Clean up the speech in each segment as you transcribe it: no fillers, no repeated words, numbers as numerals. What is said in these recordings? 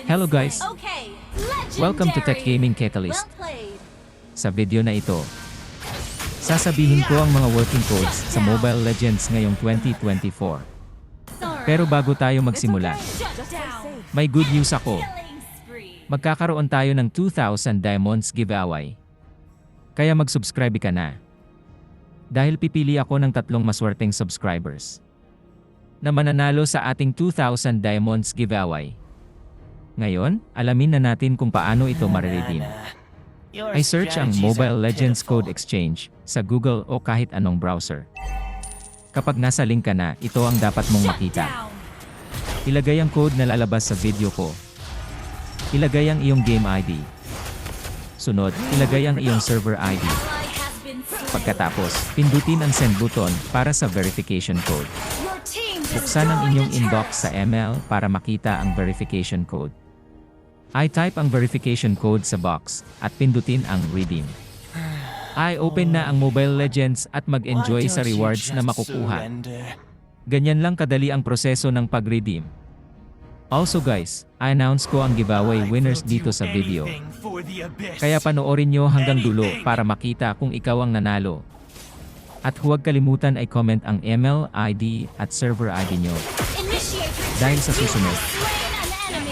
Hello guys! Okay, Welcome to Tech Gaming Catalyst. Sa video na ito, sasabihin ko ang mga working codes sa Mobile Legends ngayong 2024. Pero bago tayo magsimula, may good news ako. Magkakaroon tayo ng 2,000 Diamonds giveaway. Kaya mag-subscribe ka na. Dahil pipili ako ng 3 maswerteng subscribers na mananalo sa ating 2,000 Diamonds giveaway. Ngayon, alamin na natin kung paano ito mariredeem. I search ang Mobile Legends Code Exchange sa Google o kahit anong browser. Kapag nasa link ka na, ito ang dapat mong makita. Ilagay ang code na lalabas sa video ko. Ilagay ang iyong game ID. Sunod, ilagay ang iyong server ID. Pagkatapos, pindutin ang send button para sa verification code. Buksan ang inyong inbox sa ML para makita ang verification code. I-type ang verification code sa box at pindutin ang redeem. I-open na ang Mobile Legends at mag-enjoy sa rewards na makukuha. Ganyan lang kadali ang proseso ng pag-redeem. Also guys, I-announce ko ang giveaway winners dito sa video. Kaya panoorin nyo hanggang dulo para makita kung ikaw ang nanalo. At huwag kalimutan ay comment ang ML ID at server ID nyo. Dahil sa susunod,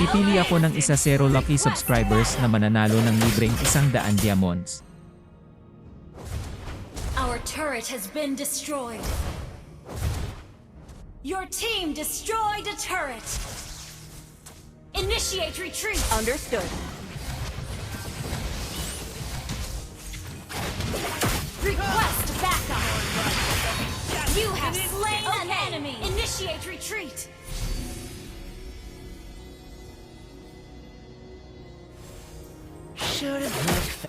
pipili ako ng 0 lucky subscribers na mananalo ng libreng 100 diamonds. Our turret has been destroyed. Your team destroyed a turret. Initiate retreat. Understood. Request backup. You have slain an enemy. Initiate retreat. Should have looked.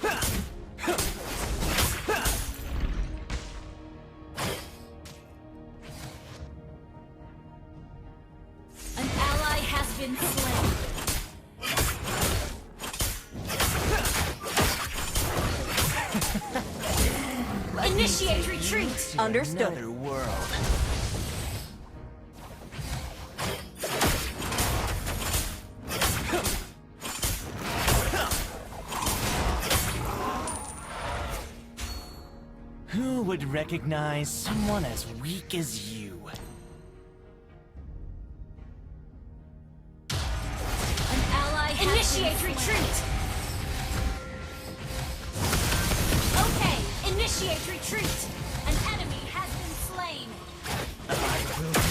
An ally has been slain. Initiate retreat. Understood. Another world. Who would recognize someone as weak as you? An ally has initiate retreat. Okay, initiate retreat. An enemy has been slain.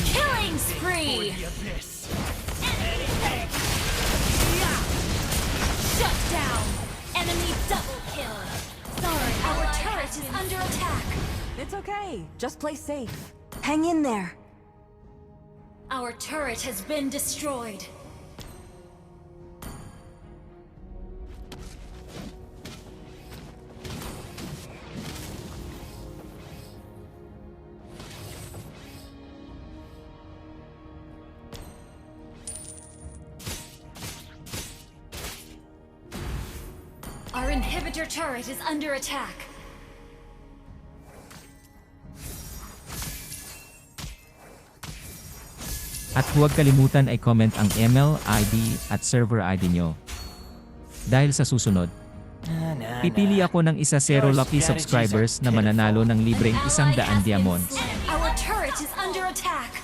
Killing spree. Shut down. Enemy double kill. Sorry, our turret is under attack. It's okay. Just play safe. Hang in there. Our turret has been destroyed. Our inhibitor turret is under attack. At huwag kalimutan ay comment ang ML ID at server ID nyo. Dahil sa susunod, pipili ako ng 0 lucky subscribers na mananalo ng libreng 100 diamonds. Our turret is under attack.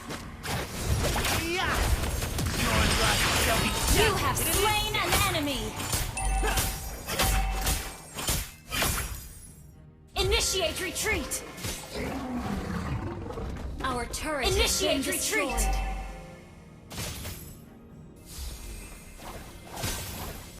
You have slain an enemy. Initiate retreat. Our turret initiate retreat.